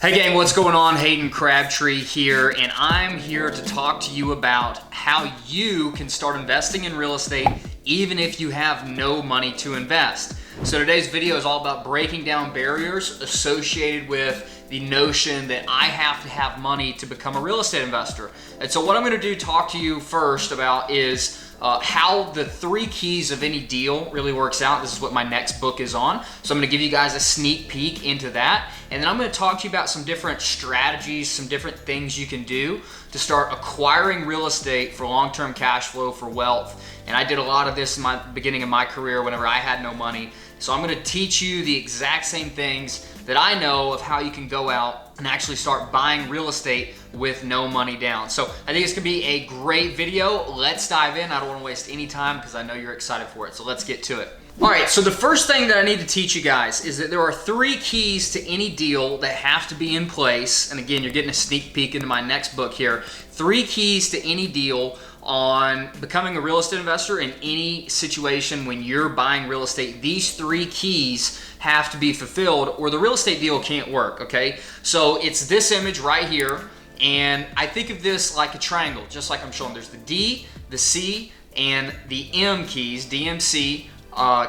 Hey gang, what's going on? Hayden Crabtree here, and I'm here to talk to you about how you can start investing in real estate even if you have no money to invest. So today's video is all about breaking down barriers associated with the notion that I have to have money to become a real estate investor. And so what I'm going to talk to you first about is how the 3 keys of any deal really works out. This is what my next book is on. So I'm going to give you guys a sneak peek into that. And then I'm going to talk to you about some different strategies, some different things you can do to start acquiring real estate for long-term cash flow, for wealth. And I did a lot of this in my beginning of my career whenever I had no money. So I'm going to teach you the exact same things that I know of how you can go out and actually start buying real estate with no money down. So I think it's gonna be a great video. Let's dive in. I don't wanna waste any time because I know you're excited for it. So let's get to it. All right, so the first thing that I need to teach you guys is that there are 3 keys to any deal that have to be in place. And again, you're getting a sneak peek into my next book here. 3 keys to any deal on becoming a real estate investor in any situation when you're buying real estate. These 3 keys have to be fulfilled or the real estate deal can't work, okay? So it's this image right here, and I think of this like a triangle, just like I'm showing. There's the D, the C, and the M keys. DMC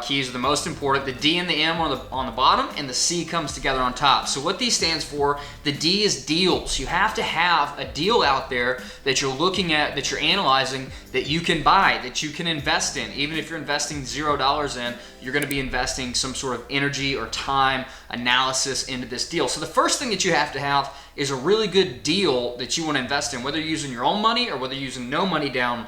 keys are the most important. The D and the M on the bottom, and the C comes together on top. So what these stands for, the D is deals. You have to have a deal out there that you're looking at, that you're analyzing, that you can buy, that you can invest in. Even if you're investing $0 in, you're gonna be investing some sort of energy or time analysis into this deal. So the first thing that you have to have is a really good deal that you wanna invest in, whether you're using your own money or whether you're using no money down.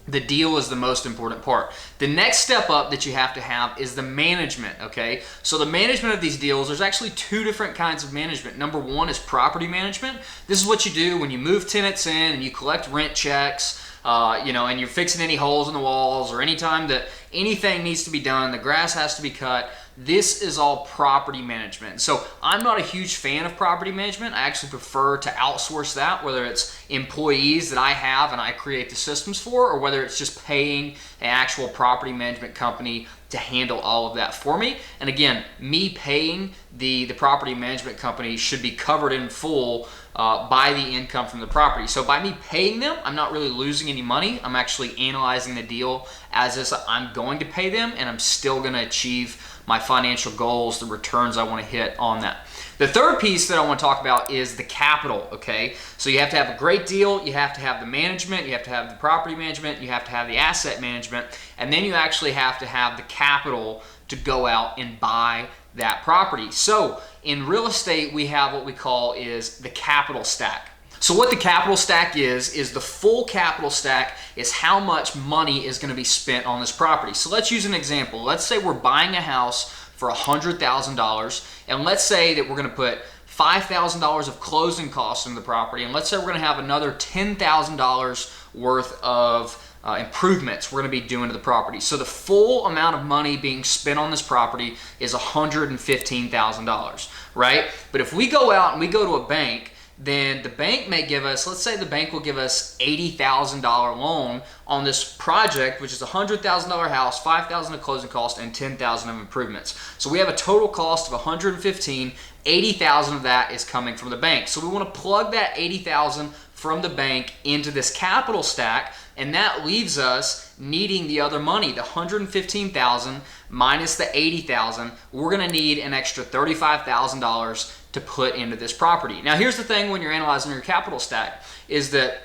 The deal is the most important part. The next step up that you have to have is the management, okay? So the management of these deals, there's actually 2 different kinds of management. Number 1 is property management. This is what you do when you move tenants in and you collect rent checks, and you're fixing any holes in the walls, or anytime that anything needs to be done, the grass has to be cut. This is all property management. So I'm not a huge fan of property management. I actually prefer to outsource that, whether it's employees that I have and I create the systems for, or whether it's just paying an actual property management company to handle all of that for me. And again, me paying the property management company should be covered in full by the income from the property. So by me paying them, I'm not really losing any money. I'm actually analyzing the deal as if I'm going to pay them, and I'm still going to achieve my financial goals, the returns I want to hit on that. The third piece that I want to talk about is the capital, okay? So you have to have a great deal, you have to have the management, you have to have the property management, you have to have the asset management, and then you actually have to have the capital to go out and buy that property. So in real estate, we have what we call is the capital stack. So what the capital stack is the full capital stack is how much money is going to be spent on this property. So let's use an example. Let's say we're buying a house for $100,000, and let's say that we're going to put $5,000 of closing costs into the property, and let's say we're going to have another $10,000 worth of improvements we're going to be doing to the property. So the full amount of money being spent on this property is $115,000, right? But if we go out and we go to a bank, then the bank may give us, let's say the bank will give us $80,000 loan on this project, which is a $100,000 house, $5,000 of closing cost, and $10,000 of improvements. So we have a total cost of $115,000. $80,000 of that is coming from the bank. So we want to plug that $80,000 from the bank into this capital stack, and that leaves us needing the other money, the $115,000 minus the $80,000. We're going to need an extra $35,000 to put into this property. Now here's the thing when you're analyzing your capital stack is that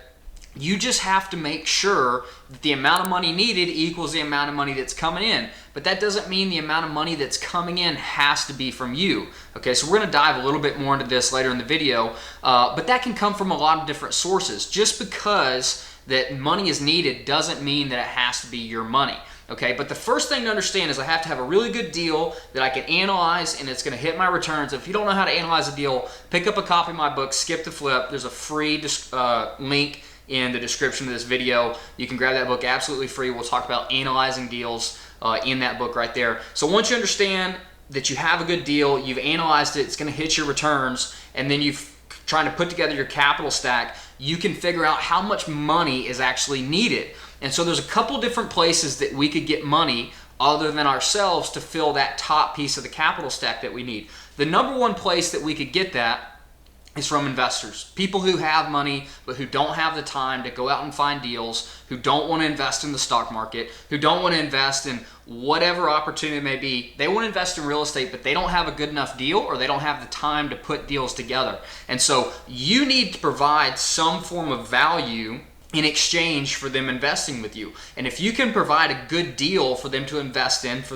you just have to make sure that the amount of money needed equals the amount of money that's coming in. But that doesn't mean the amount of money that's coming in has to be from you. Okay, so we're gonna dive a little bit more into this later in the video, but that can come from a lot of different sources. Just because that money is needed doesn't mean that it has to be your money. Okay, but the first thing to understand is I have to have a really good deal that I can analyze and it's going to hit my returns. If you don't know how to analyze a deal, pick up a copy of my book, Skip the Flip. There's a free link in the description of this video. You can grab that book absolutely free. We'll talk about analyzing deals in that book right there. So once you understand that you have a good deal, you've analyzed it, it's going to hit your returns, and then you've trying to put together your capital stack, you can figure out how much money is actually needed. And so there's a couple different places that we could get money other than ourselves to fill that top piece of the capital stack that we need. The number one place that we could get that is from investors. People who have money but who don't have the time to go out and find deals, who don't want to invest in the stock market, who don't want to invest in whatever opportunity it may be. They want to invest in real estate, but they don't have a good enough deal, or they don't have the time to put deals together. And so you need to provide some form of value in exchange for them investing with you. And if you can provide a good deal for them to invest in, for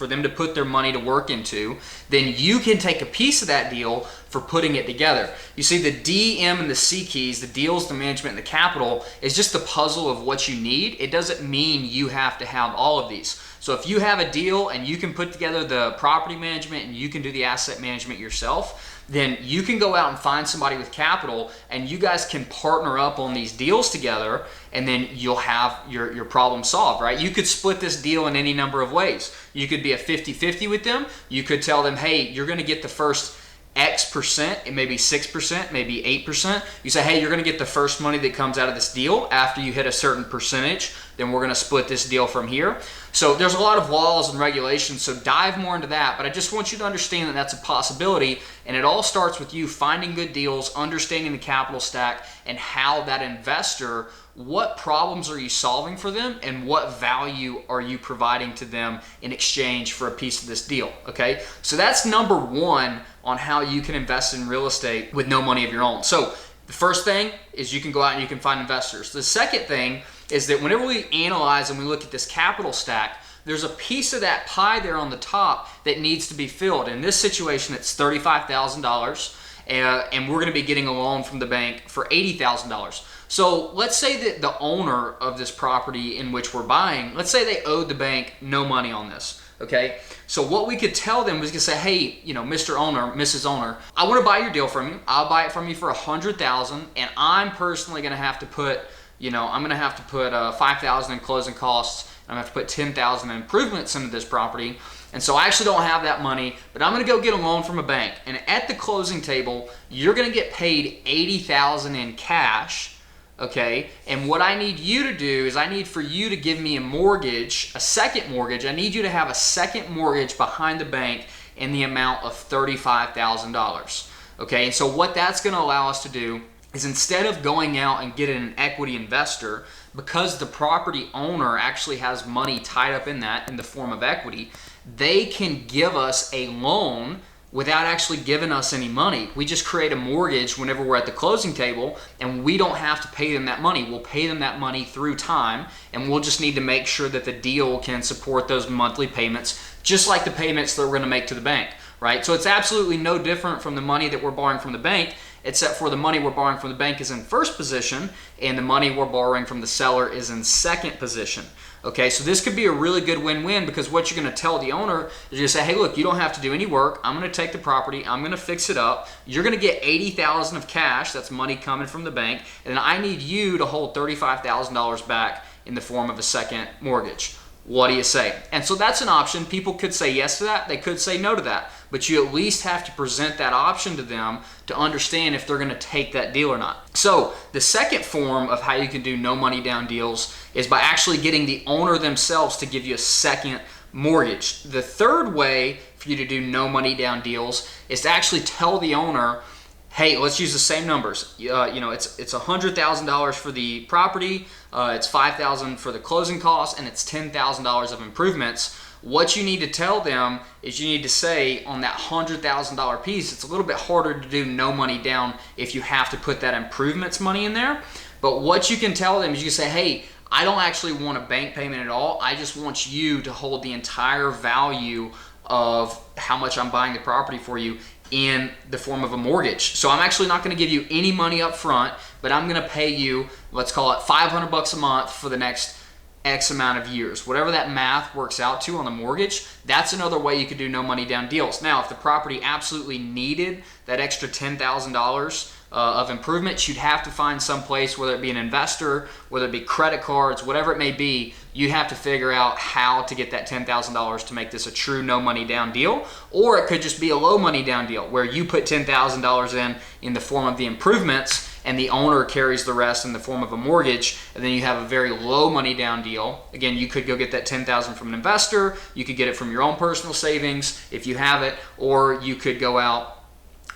them to put their money to work into, then you can take a piece of that deal for putting it together. You see, the D, M, and the C keys, the deals, the management, and the capital, is just the puzzle of what you need. It doesn't mean you have to have all of these. So if you have a deal and you can put together the property management and you can do the asset management yourself, then you can go out and find somebody with capital, and you guys can partner up on these deals together, and then you'll have your problem solved, right? You could split this deal in any number of ways. You could be a 50-50 with them. You could tell them, hey, you're going to get the first X percent, it may be 6%, maybe 8%. You say, hey, you're going to get the first money that comes out of this deal after you hit a certain percentage. Then we're going to split this deal from here. So there's a lot of laws and regulations, so dive more into that. But I just want you to understand that that's a possibility, and it all starts with you finding good deals, understanding the capital stack, and how that investor, what problems are you solving for them, and what value are you providing to them in exchange for a piece of this deal, okay? So that's number one on how you can invest in real estate with no money of your own. So the first thing is you can go out and you can find investors. The second thing is that whenever we analyze and we look at this capital stack, there's a piece of that pie there on the top that needs to be filled. In this situation, it's $35,000, and we're going to be getting a loan from the bank for $80,000. So let's say that the owner of this property in which we're buying, let's say they owed the bank no money on this. Okay, so what we could tell them was to say, hey, Mr. Owner, Mrs. Owner, I want to buy your deal from you. I'll buy it from you for $100,000, and I'm personally going to have to put, I'm going to have to put $5,000 in closing costs, and I'm going to have to put $10,000 in improvements into this property. And so I actually don't have that money, but I'm going to go get a loan from a bank. And at the closing table, you're going to get paid $80,000 in cash. Okay, and what I need you to do is I need for you to give me a mortgage, a second mortgage. I need you to have a second mortgage behind the bank in the amount of $35,000. Okay, and so what that's going to allow us to do is, instead of going out and getting an equity investor, because the property owner actually has money tied up in that in the form of equity, they can give us a loan without actually giving us any money. We just create a mortgage whenever we're at the closing table, and we don't have to pay them that money. We'll pay them that money through time, and we'll just need to make sure that the deal can support those monthly payments, just like the payments that we're going to make to the bank, right? So it's absolutely no different from the money that we're borrowing from the bank, except for the money we're borrowing from the bank is in first position, and the money we're borrowing from the seller is in second position. Okay, so this could be a really good win-win, because what you're going to tell the owner is you're going to say, hey, look, you don't have to do any work. I'm going to take the property. I'm going to fix it up. You're going to get $80,000 of cash. That's money coming from the bank. And then I need you to hold $35,000 back in the form of a second mortgage. What do you say? And so that's an option. People could say yes to that. They could say no to that. But you at least have to present that option to them to understand if they're going to take that deal or not. So the second form of how you can do no money down deals is by actually getting the owner themselves to give you a second mortgage. The third way for you to do no money down deals is to actually tell the owner, hey, let's use the same numbers. It's $100,000 for the property, it's $5,000 for the closing costs, and it's $10,000 of improvements. What you need to tell them is you need to say on that $100,000 piece, it's a little bit harder to do no money down if you have to put that improvements money in there. But what you can tell them is you can say, hey, I don't actually want a bank payment at all. I just want you to hold the entire value of how much I'm buying the property for you in the form of a mortgage. So I'm actually not going to give you any money up front, but I'm going to pay you, let's call it $500 a month for the next X amount of years. Whatever that math works out to on the mortgage, that's another way you could do no money down deals. Now, if the property absolutely needed that extra $10,000 of improvements, you'd have to find some place, whether it be an investor, whether it be credit cards, whatever it may be, you have to figure out how to get that $10,000 to make this a true no money down deal. Or it could just be a low money down deal where you put $10,000 in the form of the improvements, and the owner carries the rest in the form of a mortgage, and then you have a very low money down deal. Again, you could go get that $10,000 from an investor, you could get it from your own personal savings if you have it, or you could go out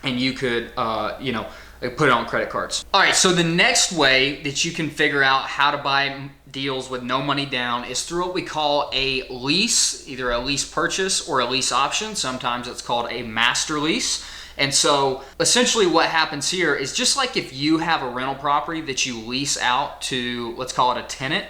and you could They put it on credit cards. All right, so the next way that you can figure out how to buy deals with no money down is through what we call a lease, either a lease purchase or a lease option. Sometimes it's called a master lease. And so essentially what happens here is just like if you have a rental property that you lease out to, let's call it a tenant,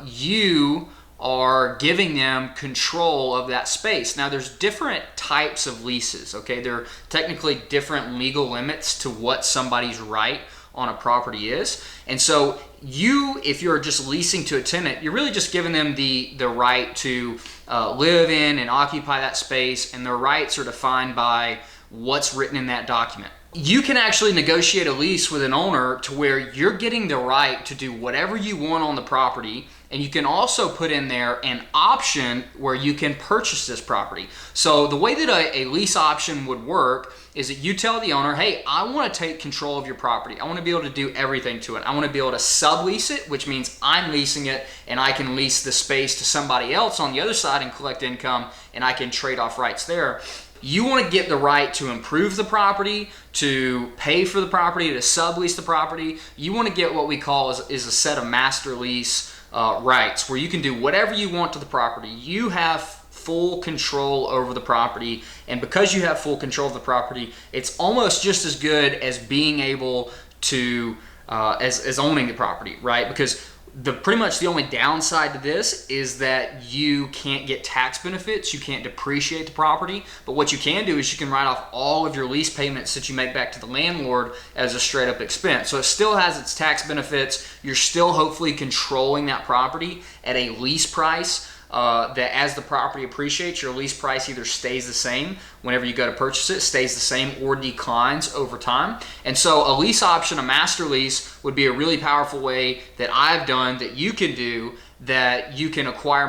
you are giving them control of that space. Now there's different types of leases, okay? There are technically different legal limits to what somebody's right on a property is. And so if you're just leasing to a tenant, you're really just giving them the right to live in and occupy that space, and their rights are defined by what's written in that document. You can actually negotiate a lease with an owner to where you're getting the right to do whatever you want on the property, and you can also put in there an option where you can purchase this property. So the way that a lease option would work is that you tell the owner, hey, I want to take control of your property. I want to be able to do everything to it. I want to be able to sublease it, which means I'm leasing it and I can lease the space to somebody else on the other side and collect income, and I can trade off rights there. You want to get the right to improve the property, to pay for the property, to sublease the property. You want to get what we call is a set of master lease rights, where you can do whatever you want to the property. You have full control over the property, and because you have full control of the property, it's almost just as good as being able to as owning the property, right? Because pretty much the only downside to this is that you can't get tax benefits, you can't depreciate the property, but what you can do is you can write off all of your lease payments that you make back to the landlord as a straight up expense. So it still has its tax benefits. You're still hopefully controlling that property at a lease price that as the property appreciates, your lease price either stays the same whenever you go to purchase it, stays the same, or declines over time. And so a lease option, a master lease, would be a really powerful way that I've done that you can do, that you can acquire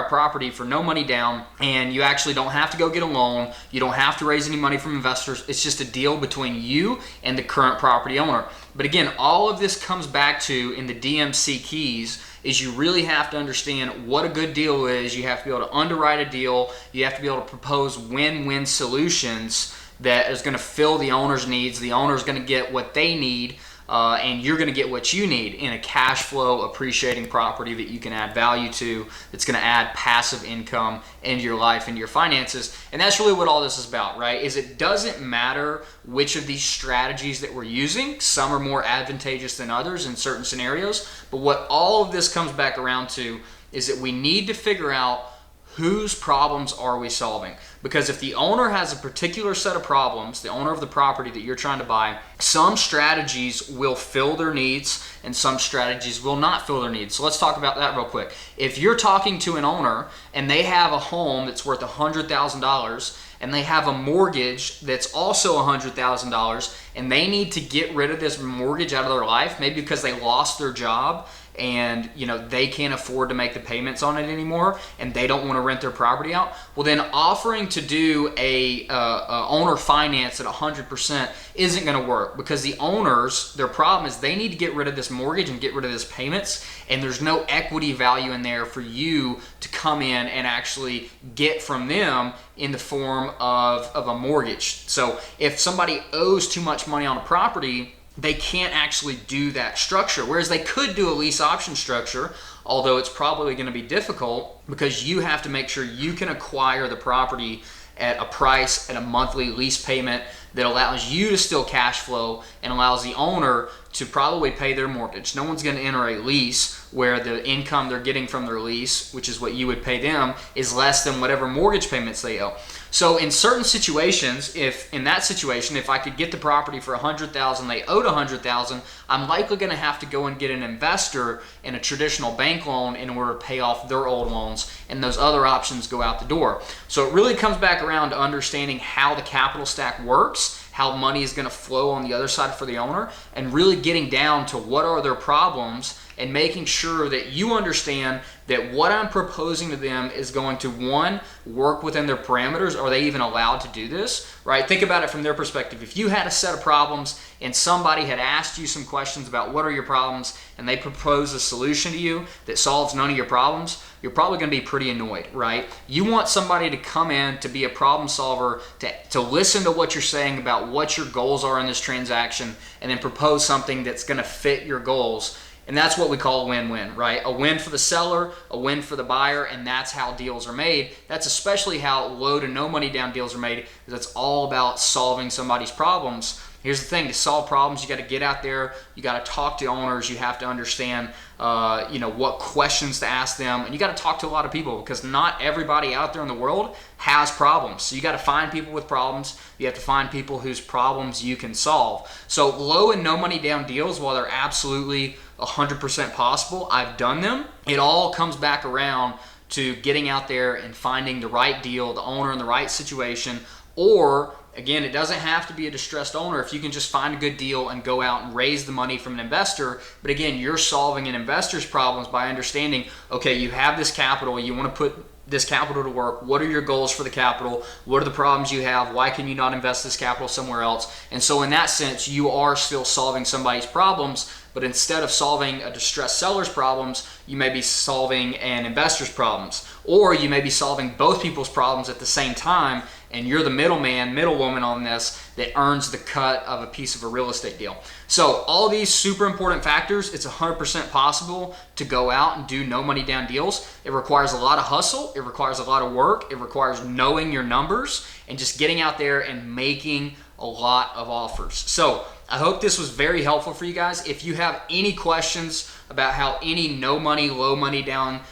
property for no money down, and you actually don't have to go get a loan. You don't have to raise any money from investors. It's just a deal between you and the current property owner. But again, all of this comes back to, in the DMC keys, is you really have to understand what a good deal is. You have to be able to underwrite a deal. You have to be able to propose win-win solutions that is going to fill the owner's needs. The owner's going to get what they need, and you're going to get what you need in a cash flow appreciating property that you can add value to, that's going to add passive income into your life, into your finances. And that's really what all this is about, right? Is it doesn't matter which of these strategies that we're using. Some are more advantageous than others in certain scenarios, but what all of this comes back around to is that we need to figure out whose problems are we solving? Because if the owner has a particular set of problems, the owner of the property that you're trying to buy, some strategies will fill their needs and some strategies will not fill their needs. So let's talk about that real quick. If you're talking to an owner and they have a home that's worth $100,000 and they have a mortgage that's also $100,000 and they need to get rid of this mortgage out of their life, maybe because they lost their job and they can't afford to make the payments on it anymore, and they don't want to rent their property out, well then offering to do a owner finance at 100% isn't going to work, because the owners, their problem is they need to get rid of this mortgage and get rid of this payments, and there's no equity value in there for you to come in and actually get from them in the form of a mortgage. So if somebody owes too much money on a property, they can't actually do that structure, whereas they could do a lease option structure, although it's probably going to be difficult because you have to make sure you can acquire the property at a price, at a monthly lease payment that allows you to still cash flow and allows the owner to probably pay their mortgage. No one's going to enter a lease where the income they're getting from their lease, which is what you would pay them, is less than whatever mortgage payments they owe. So in certain situations, if I could get the property for $100,000, they owed $100,000, I'm likely going to have to go and get an investor in a traditional bank loan in order to pay off their old loans, and those other options go out the door. So it really comes back around to understanding how the capital stack works, how money is going to flow on the other side for the owner, and really getting down to what are their problems and making sure that you understand that what I'm proposing to them is going to, one, work within their parameters. Are they even allowed to do this, right? Think about it from their perspective. If you had a set of problems and somebody had asked you some questions about what are your problems and they propose a solution to you that solves none of your problems, you're probably going to be pretty annoyed, right? You want somebody to come in to be a problem solver, to listen to what you're saying about what your goals are in this transaction, and then propose something that's going to fit your goals. And that's what we call a win-win, right? A win for the seller, a win for the buyer, and that's how deals are made. That's especially how low to no money down deals are made, because it's all about solving somebody's problems. Here's the thing, to solve problems, you got to get out there, you got to talk to owners, you have to understand what questions to ask them, and you got to talk to a lot of people, because not everybody out there in the world has problems. So you got to find people with problems, you have to find people whose problems you can solve. So low and no money down deals, while they're absolutely 100% possible, I've done them, it all comes back around to getting out there and finding the right deal, the owner in the right situation, or again, it doesn't have to be a distressed owner if you can just find a good deal and go out and raise the money from an investor. But again, you're solving an investor's problems by understanding, okay, you have this capital, you want to put this capital to work. What are your goals for the capital? What are the problems you have? Why can you not invest this capital somewhere else? And so in that sense, you are still solving somebody's problems, but instead of solving a distressed seller's problems, you may be solving an investor's problems, or you may be solving both people's problems at the same time, and you're the middleman, middlewoman on this that earns the cut of a piece of a real estate deal. So all these super important factors, it's 100% possible to go out and do no money down deals. It requires a lot of hustle. It requires a lot of work. It requires knowing your numbers and just getting out there and making a lot of offers. So I hope this was very helpful for you guys. If you have any questions about how any no money, low money down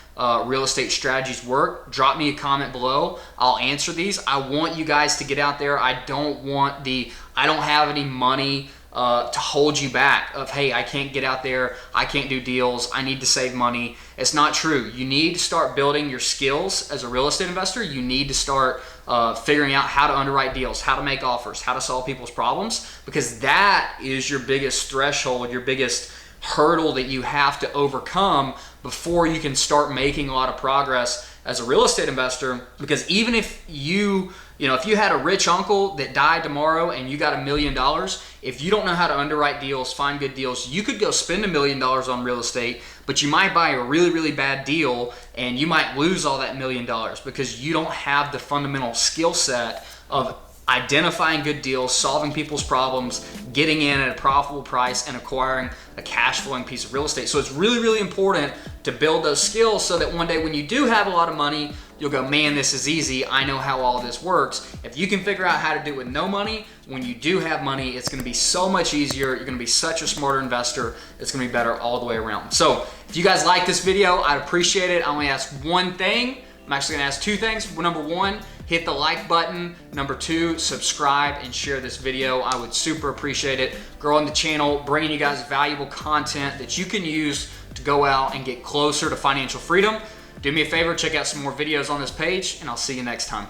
real estate strategies work, drop me a comment below. I'll answer these. I want you guys to get out there. I don't have any money to hold you back of, hey, I can't get out there, I can't do deals, I need to save money. It's not true. You need to start building your skills as a real estate investor. You need to start figuring out how to underwrite deals, how to make offers, how to solve people's problems, because that is your biggest threshold, your biggest hurdle that you have to overcome before you can start making a lot of progress as a real estate investor. Because even if if you had a rich uncle that died tomorrow and you got $1 million, if you don't know how to underwrite deals, find good deals, you could go spend $1 million on real estate, but you might buy a really, really bad deal and you might lose all that $1 million because you don't have the fundamental skill set of identifying good deals, solving people's problems, getting in at a profitable price, and acquiring a cash flowing piece of real estate. So it's really, really important to build those skills so that one day when you do have a lot of money, you'll go, man, this is easy. I know how all of this works. If you can figure out how to do it with no money, when you do have money, it's gonna be so much easier. You're gonna be such a smarter investor. It's gonna be better all the way around. So if you guys like this video, I'd appreciate it. I only ask one thing. I'm actually gonna ask two things. Number one, hit the like button. Number two, subscribe and share this video. I would super appreciate it. Growing the channel, bringing you guys valuable content that you can use to go out and get closer to financial freedom. Do me a favor, check out some more videos on this page, and I'll see you next time.